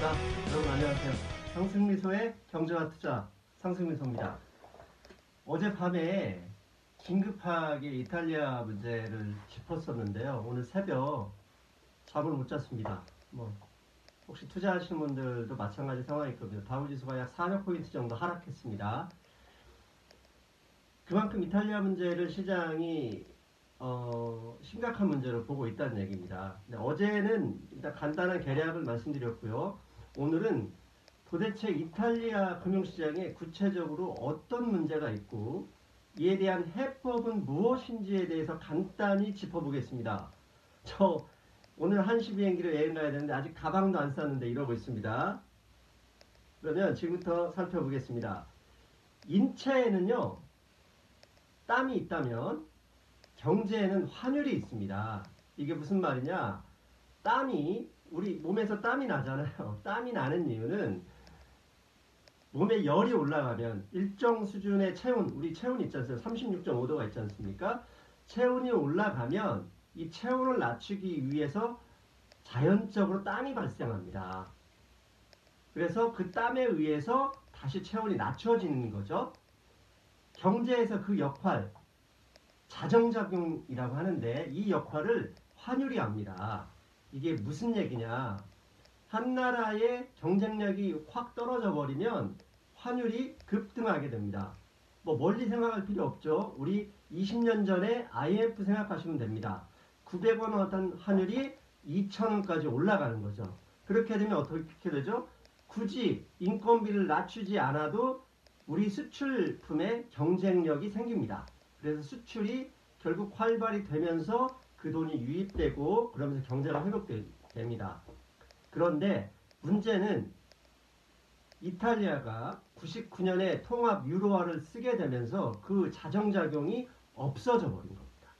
자, 여러분 안녕하세요. 상승미소의 경제와 투자 상승미소입니다. 어젯밤에 긴급하게 이탈리아 문제를 짚었었는데요. 오늘 새벽 잠을 못 잤습니다. 혹시 투자하시는 분들도 마찬가지 상황일 겁니다. 다우지수가 약 400포인트 정도 하락했습니다. 그만큼 이탈리아 문제를 시장이 심각한 문제로 보고 있다는 얘기입니다. 어제는 일단 간단한 개략을 말씀드렸고요. 오늘은 도대체 이탈리아 금융시장에 구체적으로 어떤 문제가 있고 이에 대한 해법은 무엇인지에 대해서 간단히 짚어보겠습니다. 저 오늘 1시 비행기로 여행 가야 되는데 아직 가방도 안 쌌는데 이러고 있습니다. 그러면 지금부터 살펴보겠습니다. 인체에는요, 땀이 있다면 경제에는 환율이 있습니다. 이게 무슨 말이냐? 우리 몸에서 땀이 나잖아요. 땀이 나는 이유는 몸에 열이 올라가면 일정 수준의 체온, 우리 체온 있지 않습니까? 36.5도가 있지 않습니까? 체온이 올라가면 이 체온을 낮추기 위해서 자연적으로 땀이 발생합니다. 그래서 그 땀에 의해서 다시 체온이 낮춰지는 거죠. 경제에서 그 역할, 자정작용이라고 하는데 이 역할을 환율이 합니다. 이게 무슨 얘기냐? 한 나라의 경쟁력이 확 떨어져 버리면 환율이 급등하게 됩니다. 멀리 생각할 필요 없죠. 우리 20년 전에 IMF 생각하시면 됩니다. 900원 하던 환율이 2,000원까지 올라가는 거죠. 그렇게 되면 어떻게 되죠? 굳이 인건비를 낮추지 않아도 우리 수출품의 경쟁력이 생깁니다. 그래서 수출이 결국 활발히 되면서 그 돈이 유입되고 그러면서 경제가 회복됩니다. 그런데 문제는 이탈리아가 99년에 통합 유로화를 쓰게 되면서 그 자정작용이 없어져 버린 겁니다.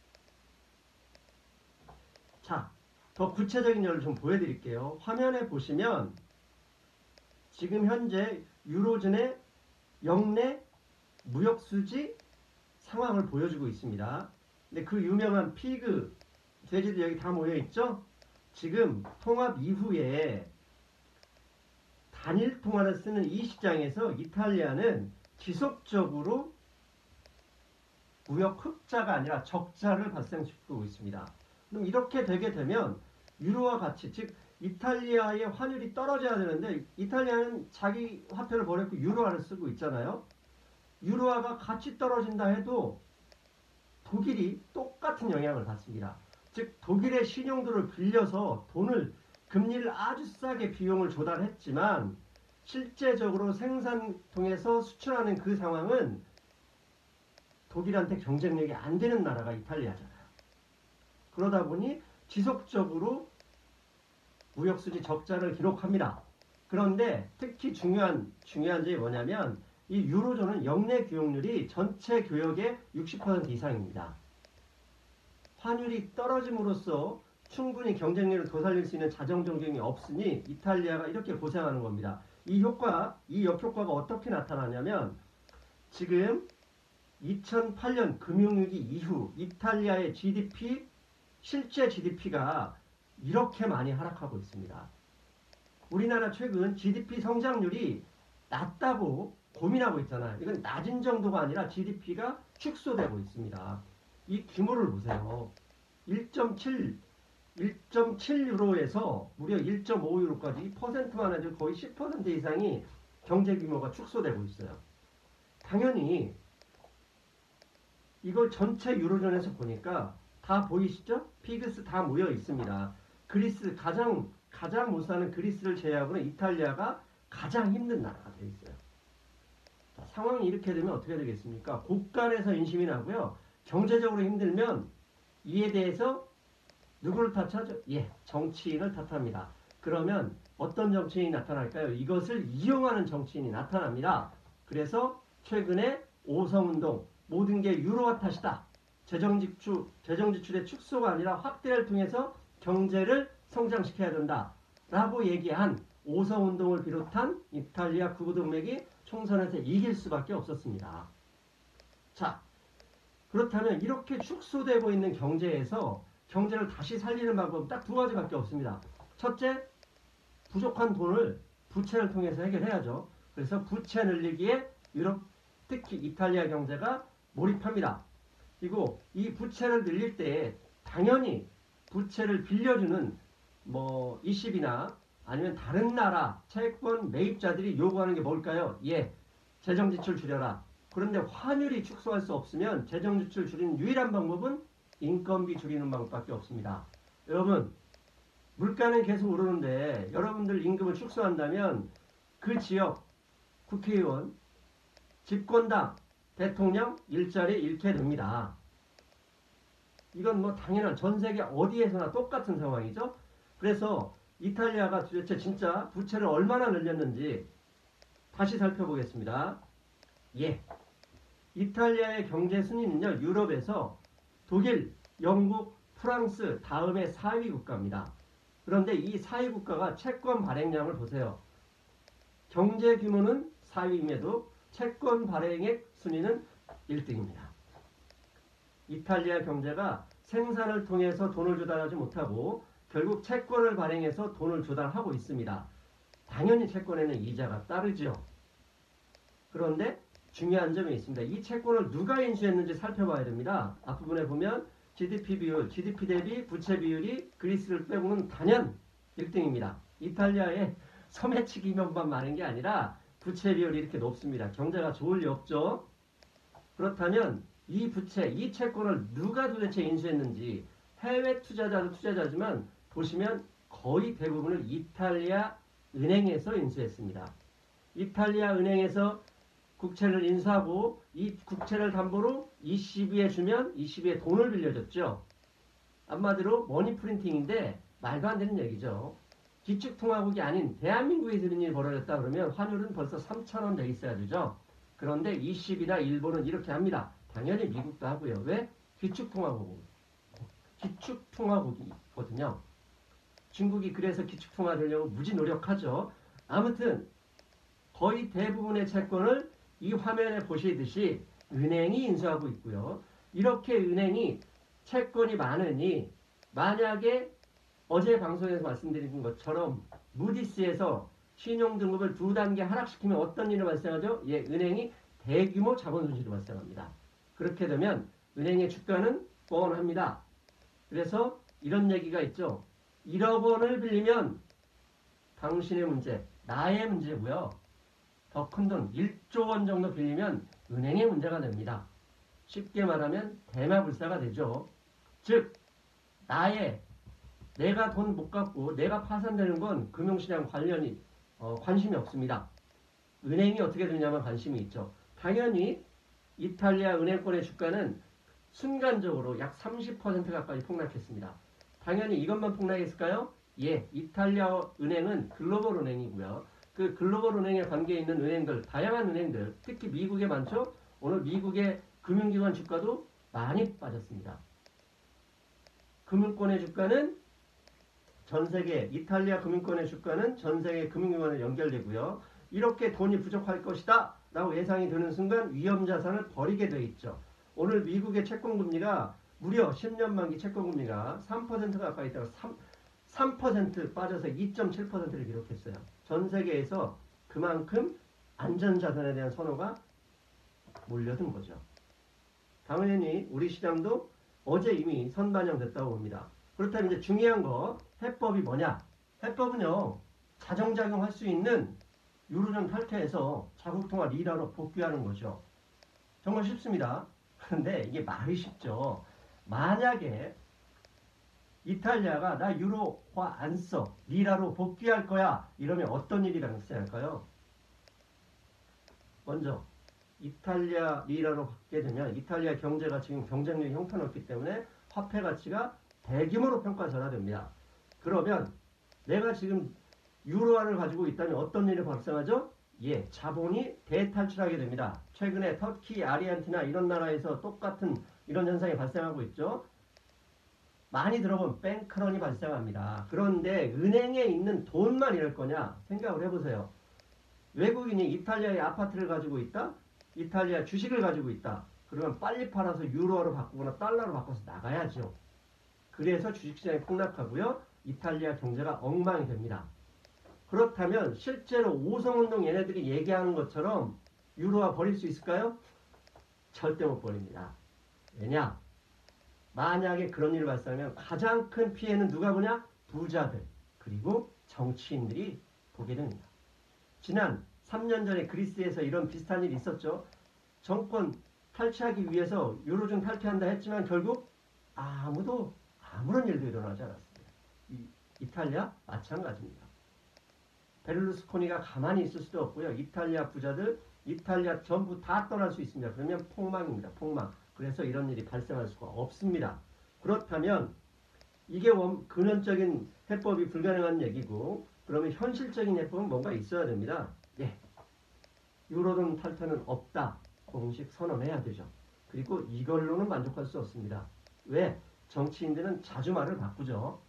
자, 더 구체적인 예를 좀 보여드릴게요. 화면에 보시면 지금 현재 유로존의 역내 무역수지 상황을 보여주고 있습니다. 근데 그 유명한 피그 돼지들 여기 다 모여있죠? 지금 통합 이후에 단일 통화를 쓰는 이 시장에서 이탈리아는 지속적으로 무역 흑자가 아니라 적자를 발생시키고 있습니다. 그럼 이렇게 되게 되면 유로화 가치, 즉 이탈리아의 환율이 떨어져야 되는데 이탈리아는 자기 화폐를 버렸고 유로화를 쓰고 있잖아요. 유로화가 같이 떨어진다 해도 독일이 똑같은 영향을 받습니다. 즉 독일의 신용도를 빌려서 금리를 아주 싸게 비용을 조달했지만 실제적으로 생산통에서 수출하는 그 상황은 독일한테 경쟁력이 안 되는 나라가 이탈리아잖아요. 그러다 보니 지속적으로 무역수지 적자를 기록합니다. 그런데 특히 중요한 점이 뭐냐면 이 유로존은 역내 교역률이 전체 교역의 60% 이상입니다. 환율이 떨어짐으로써 충분히 경쟁력을 되살릴 수 있는 자정적용이 없으니 이탈리아가 이렇게 고생하는 겁니다. 이 역효과가 어떻게 나타나냐면 지금 2008년 금융위기 이후 이탈리아의 실제 GDP가 이렇게 많이 하락하고 있습니다. 우리나라 최근 GDP 성장률이 낮다고 고민하고 있잖아요. 이건 낮은 정도가 아니라 GDP가 축소되고 있습니다. 이 규모를 보세요. 1.7유로에서 무려 1.5유로까지 퍼센트만 해도 거의 10% 이상이 경제 규모가 축소되고 있어요. 당연히 이걸 전체 유로존에서 보니까 다 보이시죠? 피그스 다 모여 있습니다. 그리스 가장 못 사는 그리스를 제외하고는 이탈리아가 가장 힘든 나라가 되어 있어요. 자, 상황이 이렇게 되면 어떻게 되겠습니까? 곳간에서 인심이 나고요. 경제적으로 힘들면 이에 대해서 누구를 탓하죠? 정치인을 탓합니다. 그러면 어떤 정치인이 나타날까요? 이것을 이용하는 정치인이 나타납니다. 그래서 최근에 오성운동, 모든 게 유로화 탓이다. 재정지출의 축소가 아니라 확대를 통해서 경제를 성장시켜야 된다. 라고 얘기한 오성운동을 비롯한 이탈리아 구구동맥이 총선에서 이길 수밖에 없었습니다. 자, 그렇다면 이렇게 축소되고 있는 경제에서 경제를 다시 살리는 방법은 딱 두 가지밖에 없습니다. 첫째, 부족한 돈을 부채를 통해서 해결해야죠. 그래서 부채 늘리기에 유럽, 특히 이탈리아 경제가 몰입합니다. 그리고 이 부채를 늘릴 때 당연히 부채를 빌려주는 뭐 ECB나 아니면 다른 나라 채권 매입자들이 요구하는 게 뭘까요? 예, 재정 지출 줄여라. 그런데 환율이 축소할 수 없으면 재정 지출 줄이는 유일한 방법은 인건비 줄이는 방법밖에 없습니다. 여러분, 물가는 계속 오르는데 여러분들 임금을 축소한다면 그 지역 국회의원, 집권당, 대통령 일자리 잃게 됩니다. 이건 뭐 당연한 전 세계 어디에서나 똑같은 상황이죠. 그래서 이탈리아가 도대체 진짜 부채를 얼마나 늘렸는지 다시 살펴보겠습니다. 예, 이탈리아의 경제 순위는요, 유럽에서 독일, 영국, 프랑스 다음에 4위 국가입니다. 그런데 이 4위 국가가 채권 발행량을 보세요. 경제 규모는 4위임에도 채권 발행액 순위는 1등입니다. 이탈리아 경제가 생산을 통해서 돈을 조달하지 못하고 결국 채권을 발행해서 돈을 조달하고 있습니다. 당연히 채권에는 이자가 따르죠. 그런데 중요한 점이 있습니다. 이 채권을 누가 인수했는지 살펴봐야 됩니다. 앞부분에 보면 GDP 비율, GDP 대비 부채 비율이 그리스를 빼고는 단연 1등입니다. 이탈리아의 소매치기면만 많은 게 아니라 부채 비율이 이렇게 높습니다. 경제가 좋을 리 없죠. 그렇다면 이 부채, 이 채권을 누가 도대체 인수했는지 해외 투자자도 투자자지만 보시면 거의 대부분을 이탈리아 은행에서 인수했습니다. 이탈리아 은행에서 국채를 인수하고 이 국채를 담보로 ECB에 주면 ECB에 돈을 빌려줬죠. 한마디로 머니 프린팅인데 말도 안 되는 얘기죠. 기축통화국이 아닌 대한민국에서 이런 일이 벌어졌다 그러면 환율은 벌써 3,000원 돼 있어야 되죠. 그런데 ECB나 일본은 이렇게 합니다. 당연히 미국도 하고요. 왜? 기축통화국이거든요. 중국이 그래서 기축통화 되려고 무지 노력하죠. 아무튼 거의 대부분의 채권을 이 화면에 보시듯이 은행이 인수하고 있고요. 이렇게 은행이 채권이 많으니 만약에 어제 방송에서 말씀드린 것처럼 무디스에서 신용등급을 2단계 하락시키면 어떤 일이 발생하죠? 예, 은행이 대규모 자본 손실이 발생합니다. 그렇게 되면 은행의 주가는 뻔합니다. 그래서 이런 얘기가 있죠. 1억 원을 빌리면 당신의 문제, 나의 문제고요. 더 큰 돈 1조 원 정도 빌리면 은행의 문제가 됩니다. 쉽게 말하면 대마불사가 되죠. 즉 내가 돈 못 갚고 내가 파산되는 건 금융시장 관심이 없습니다. 은행이 어떻게 되냐면 관심이 있죠. 당연히 이탈리아 은행권의 주가는 순간적으로 약 30% 가까이 폭락했습니다. 당연히 이것만 폭락했을까요? 예, 이탈리아 은행은 글로벌 은행이고요. 그 글로벌 은행에 관계에 있는 은행들, 다양한 은행들, 특히 미국에 많죠? 오늘 미국의 금융기관 주가도 많이 빠졌습니다. 금융권의 주가는 전세계, 이탈리아 금융권의 주가는 전세계 금융기관에 연결되고요. 이렇게 돈이 부족할 것이다 라고 예상이 되는 순간 위험자산을 버리게 돼 있죠. 오늘 미국의 채권금리가 무려 10년 만기 채권금리가 3% 가까이 있다가 3% 빠져서 2.7%를 기록했어요. 전 세계에서 그만큼 안전자산에 대한 선호가 몰려든 거죠. 당연히 우리 시장도 어제 이미 선반영됐다고 봅니다. 그렇다면 이제 중요한 거 해법이 뭐냐? 해법은요. 자정작용할 수 있는 유로존 탈퇴해서 자국통화 리라로 복귀하는 거죠. 정말 쉽습니다. 그런데 이게 말이 쉽죠. 만약에 이탈리아가 나 유로화 안 써. 리라로 복귀할 거야. 이러면 어떤 일이 발생할까요? 먼저 이탈리아 리라로 바뀌게 되면 이탈리아 경제가 지금 경쟁력이 형편없기 때문에 화폐 가치가 대규모로 평가전환됩니다. 그러면 내가 지금 유로화를 가지고 있다면 어떤 일이 발생하죠? 예, 자본이 대탈출하게 됩니다. 최근에 터키, 아르헨티나 이런 나라에서 똑같은 이런 현상이 발생하고 있죠. 많이 들어본 뱅크런이 발생합니다. 그런데 은행에 있는 돈만 이럴 거냐? 생각을 해보세요. 외국인이 이탈리아의 아파트를 가지고 있다? 이탈리아 주식을 가지고 있다. 그러면 빨리 팔아서 유로화로 바꾸거나 달러로 바꿔서 나가야죠. 그래서 주식시장이 폭락하고요. 이탈리아 경제가 엉망이 됩니다. 그렇다면 실제로 오성운동 얘네들이 얘기하는 것처럼 유로화 버릴 수 있을까요? 절대 못 버립니다. 왜냐? 만약에 그런 일이 발생하면 가장 큰 피해는 누가 보냐? 부자들 그리고 정치인들이 보게 됩니다. 지난 3년 전에 그리스에서 이런 비슷한 일이 있었죠. 정권 탈취하기 위해서 유로존 탈퇴한다 했지만 결국 아무도 아무런 일도 일어나지 않았습니다. 이탈리아 마찬가지입니다. 베를루스코니가 가만히 있을 수도 없고요. 이탈리아 부자들, 이탈리아 전부 다 떠날 수 있습니다. 그러면 폭망입니다. 폭망. 그래서 이런 일이 발생할 수가 없습니다. 그렇다면 이게 근원적인 해법이 불가능한 얘기고 그러면 현실적인 해법은 뭔가 있어야 됩니다. 예, 유로존 탈퇴는 없다. 공식 선언해야 되죠. 그리고 이걸로는 만족할 수 없습니다. 왜? 정치인들은 자주 말을 바꾸죠.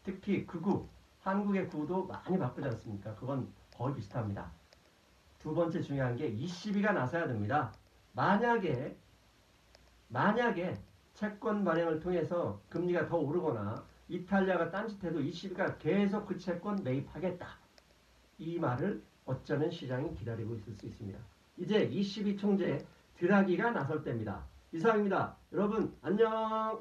특히 극우, 한국의 구도 많이 바꾸지 않습니까? 그건 거의 비슷합니다. 두 번째 중요한 게 ECB가 나서야 됩니다. 만약에 채권 발행을 통해서 금리가 더 오르거나 이탈리아가 딴짓해도 ECB가 계속 그 채권 매입하겠다. 이 말을 어쩌면 시장이 기다리고 있을 수 있습니다. 이제 ECB 총재 드라기가 나설 때입니다. 이상입니다. 여러분 안녕.